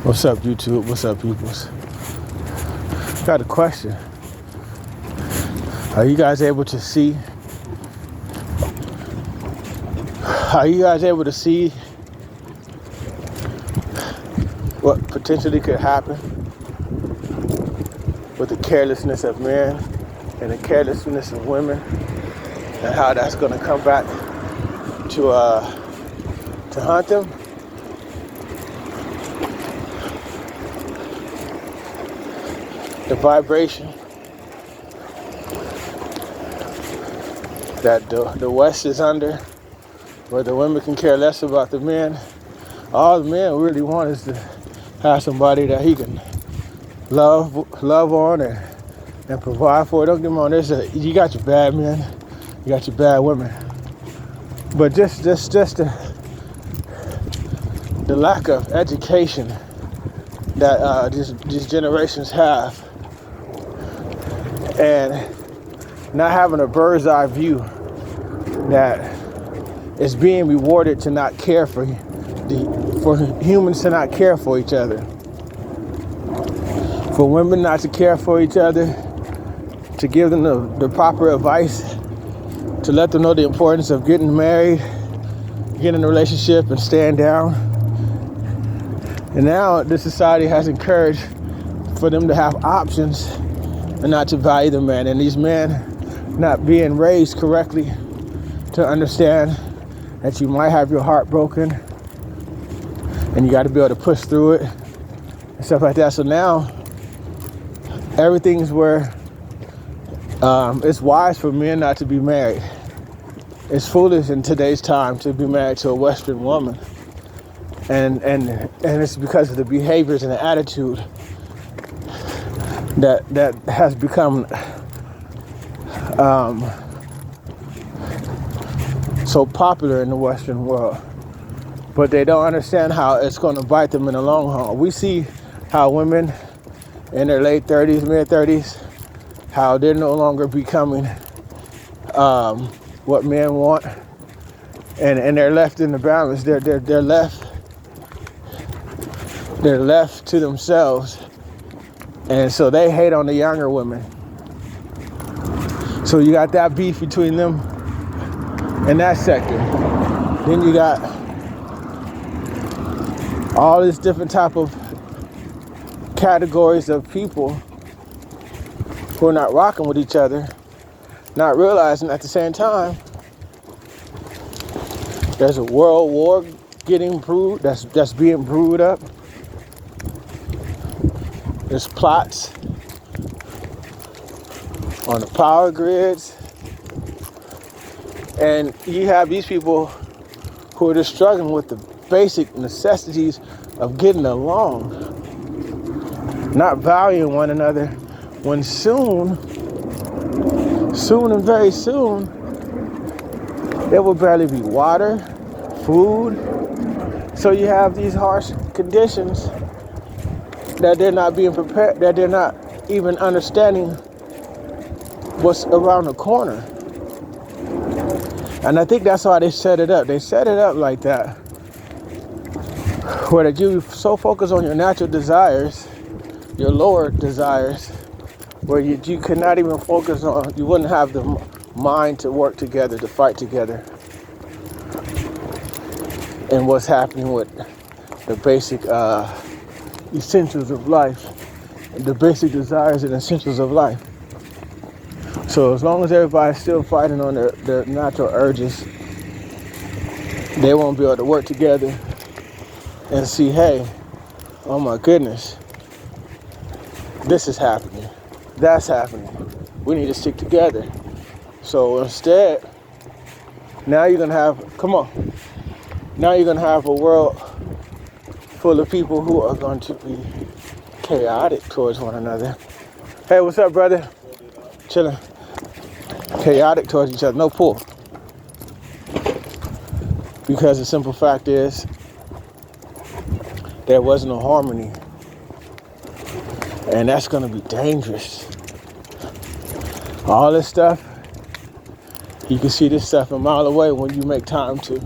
What's up, YouTube? What's up, peoples? Got a question. Are you guys able to see? Are you guys able to see what potentially could happen with the carelessness of men and the carelessness of women, and how that's going to come back to haunt them? The vibration that the West is under, where the women can care less about the men. All the men really want is to have somebody that he can love on and provide for. Don't get me wrong, you got your bad men, you got your bad women, but just the lack of education that these generations have, and not having a bird's eye view that is being rewarded to not care for humans to not care for each other, for women not to care for each other, to give them the proper advice, to let them know the importance of getting married, getting in a relationship, and staying down. And now this society has encouraged for them to have options and not to value the man, and these men not being raised correctly to understand that you might have your heart broken and you got to be able to push through it and stuff like that. So now everything's where it's wise for men not to be married. It's foolish in today's time to be married to a Western woman, and it's because of the behaviors and the attitude that has become so popular in the Western world. But they don't understand how it's going to bite them in the long haul. We see how women in their late 30s, mid 30s, how they're no longer becoming what men want, and they're left in the balance. They're left to themselves. And so they hate on the younger women. So you got that beef between them and that sector. Then you got all this different type of categories of people who are not rocking with each other, not realizing at the same time there's a world war getting brewed, that's being brewed up. There's plots on the power grids, and you have these people who are just struggling with the basic necessities of getting along, not valuing one another, when soon and very soon, there will barely be water, food. So you have these harsh conditions that they're not being prepared, that they're not even understanding what's around the corner. And I think that's why they set it up. They set it up like that, where that you so focus on your natural desires, your lower desires, where you could not even focus on, you wouldn't have the mind to work together, to fight together. And what's happening with the basic essentials of life, the basic desires and essentials of life. So as long as everybody's still fighting on their natural urges, they won't be able to work together and see, hey, oh my goodness, this is happening, that's happening, we need to stick together. So instead, now you're gonna have a world full of people who are going to be chaotic towards one another. Hey, what's up, brother? Chilling. Chaotic towards each other. No pull. Because the simple fact is, there was no harmony. And that's going to be dangerous. All this stuff, you can see this stuff a mile away when you make time to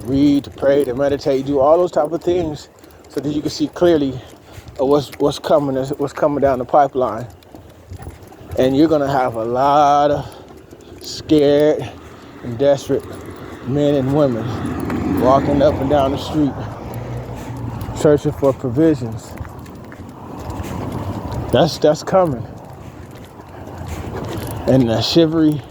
read, to pray, to meditate, do all those type of things so that you can see clearly of what's coming down the pipeline. And you're gonna have a lot of scared and desperate men and women walking up and down the street searching for provisions. That's coming. And the chivalry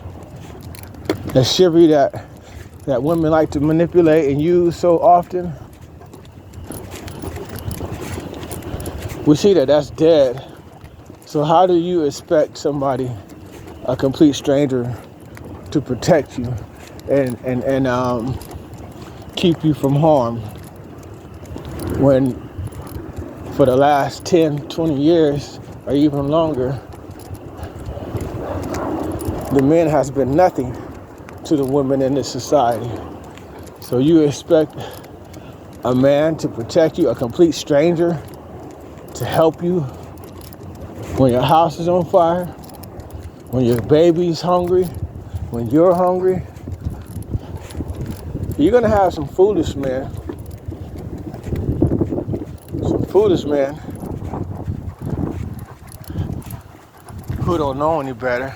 that women like to manipulate and use so often, we see that that's dead. So how do you expect somebody, a complete stranger, to protect you and keep you from harm when for the last 10, 20 years or even longer, the men has been nothing to the women in this society? So you expect a man to protect you, a complete stranger to help you when your house is on fire, when your baby's hungry, when you're hungry? You're gonna have some foolish men who don't know any better.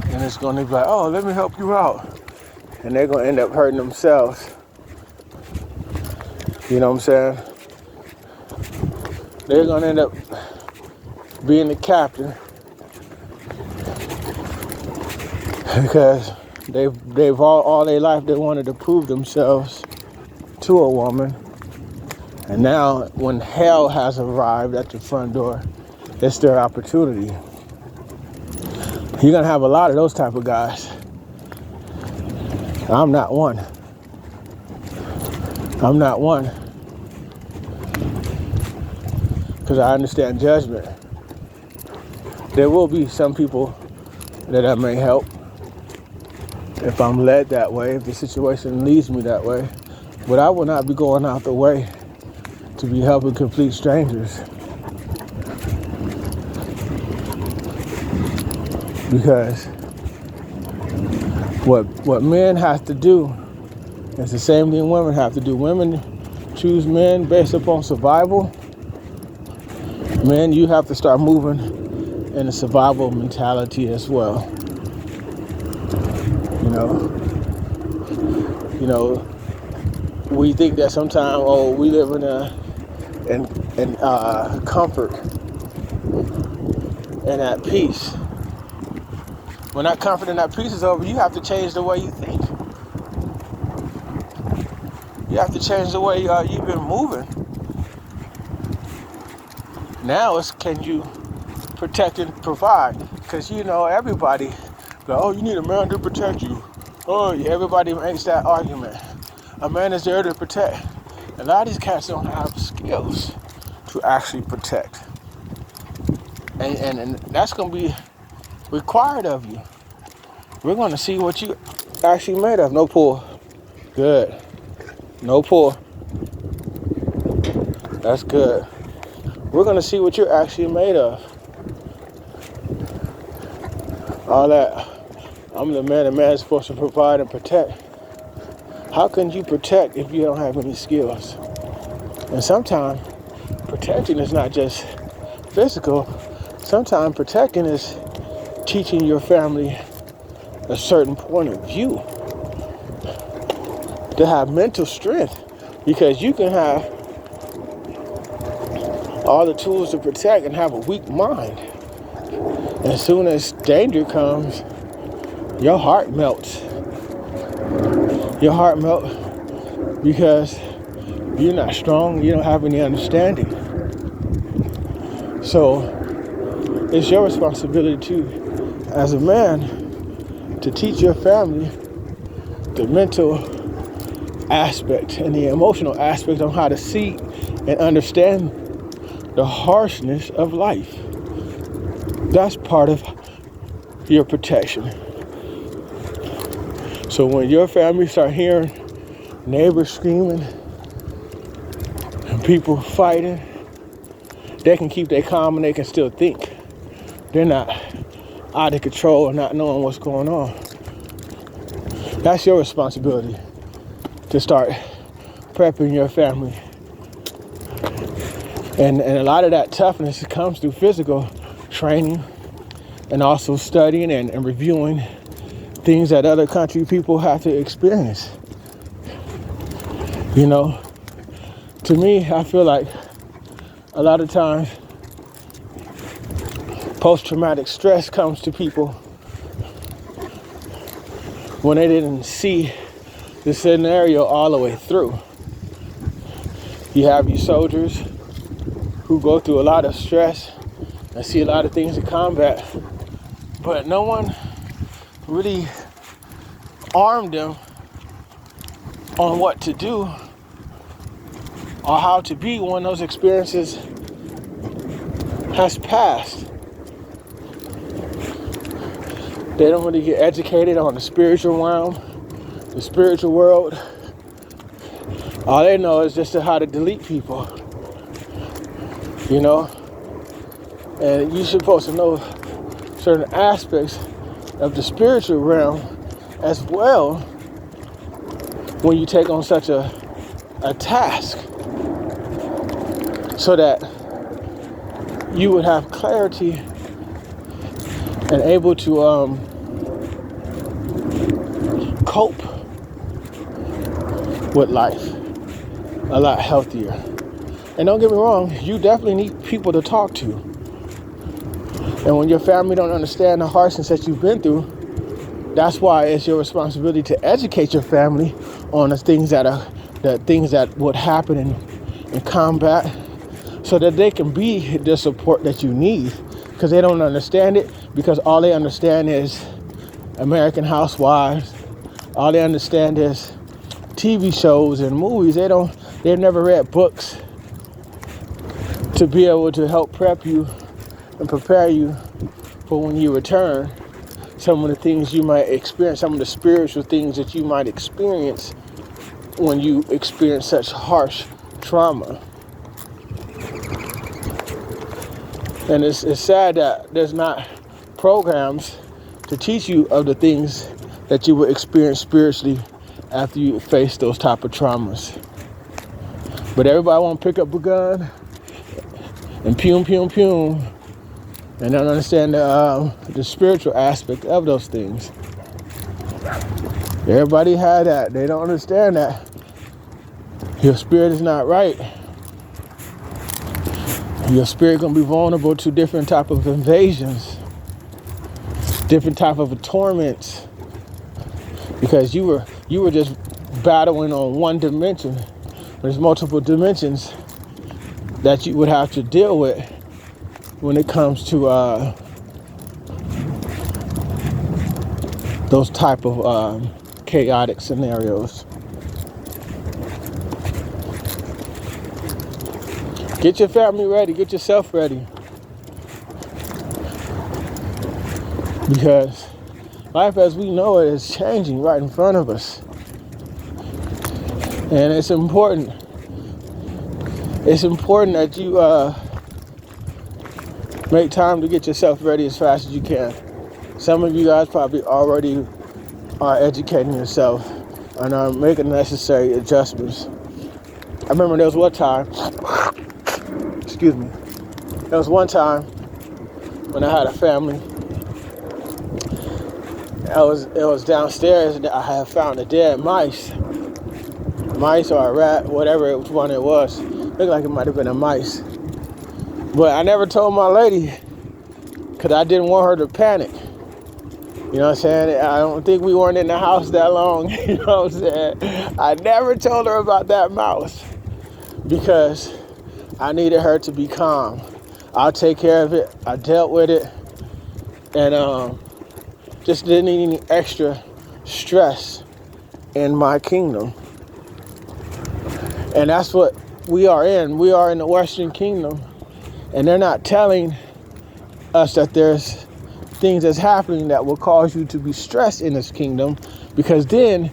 And it's gonna be like, oh, let me help you out. And they're gonna end up hurting themselves. You know what I'm saying? They're gonna end up being the captain because they've all their life they wanted to prove themselves to a woman. And now when hell has arrived at the front door, it's their opportunity. You're gonna have a lot of those type of guys. I'm not one. Because I understand judgment. There will be some people that I may help if I'm led that way, if the situation leads me that way. But I will not be going out the way to be helping complete strangers. Because what men have to do is the same thing women have to do. Women choose men based upon survival. Men, you have to start moving in a survival mentality as well. You know, we think that sometimes, we live in comfort and at peace. When that comfort and that peace is over, you have to change the way you think. You have to change the way you've been moving. Now it's, can you protect and provide? Because everybody, you need a man to protect you. Everybody makes that argument. A man is there to protect. A lot of these cats don't have skills to actually protect. And that's going to be required of you. We're going to see what you actually made of. No pull. Good. No pull. That's good. We're going to see what you're actually made of. All that, I'm the man, is supposed to provide and protect. How can you protect if you don't have any skills? And sometimes protecting is not just physical. Sometimes protecting is teaching your family a certain point of view. To have mental strength. Because you can have all the tools to protect and have a weak mind. As soon as danger comes, your heart melts. Your heart melts because you're not strong, you don't have any understanding. So it's your responsibility too, as a man, to teach your family the mental aspect and the emotional aspect on how to see and understand the harshness of life. That's part of your protection. So when your family start hearing neighbors screaming and people fighting, they can keep their calm and they can still think. They're not out of control and not knowing what's going on. That's your responsibility, to start prepping your family And a lot of that toughness comes through physical training and also studying and reviewing things that other country people have to experience. You know, to me, I feel like a lot of times post-traumatic stress comes to people when they didn't see the scenario all the way through. You have your soldiers who go through a lot of stress and see a lot of things in combat, but no one really armed them on what to do or how to be when those experiences has passed. They don't really get educated on the spiritual realm, the spiritual world. All they know is just how to delete people, you know? And you're supposed to know certain aspects of the spiritual realm as well when you take on such a task, so that you would have clarity and able to cope with life a lot healthier. And don't get me wrong, you definitely need people to talk to. And when your family don't understand the harshness that you've been through, that's why it's your responsibility to educate your family on the things that would happen in combat, so that they can be the support that you need. Because they don't understand it, because all they understand is American Housewives. All they understand is TV shows and movies. They've never read books to be able to help prep you and prepare you for when you return. Some of the things you might experience, some of the spiritual things that you might experience when you experience such harsh trauma. And it's sad that there's not programs to teach you of the things that you will experience spiritually after you face those type of traumas. But everybody want to pick up a gun and pew, and don't understand the spiritual aspect of those things. Everybody had that. They don't understand that your spirit is not right. Your spirit gonna be vulnerable to different type of invasions, different type of torments, because you were just battling on one dimension. There's multiple dimensions that you would have to deal with when it comes to those type of chaotic scenarios. Get your family ready, get yourself ready. Because life as we know it is changing right in front of us. And it's important. It's important that you make time to get yourself ready as fast as you can. Some of you guys probably already are educating yourself and are making necessary adjustments. I remember there was one time, there was one time when I had a family. It was downstairs and I had found a dead mice or a rat, whatever which one it was. Looked like it might have been a mice. But I never told my lady because I didn't want her to panic. You know what I'm saying? I don't think we weren't in the house that long. You know what I'm saying? I never told her about that mouse because I needed her to be calm. I'll take care of it. I dealt with it. And just didn't need any extra stress in my kingdom. And that's what we are in. We are in the Western Kingdom. And they're not telling us that there's things that's happening that will cause you to be stressed in this kingdom, because then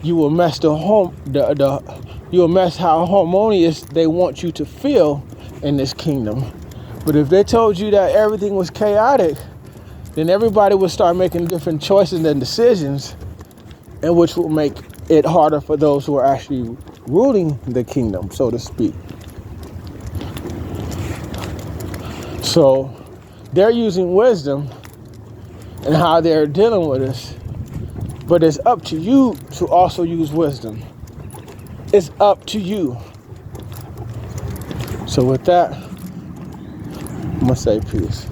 you will mess you will mess how harmonious they want you to feel in this kingdom. But if they told you that everything was chaotic, then everybody would start making different choices and decisions, and which will make it harder for those who are actually ruling the kingdom, so to speak. So they're using wisdom and how they're dealing with us. But it's up to you to also use wisdom. It's up to you. So with that, I'm going to say peace.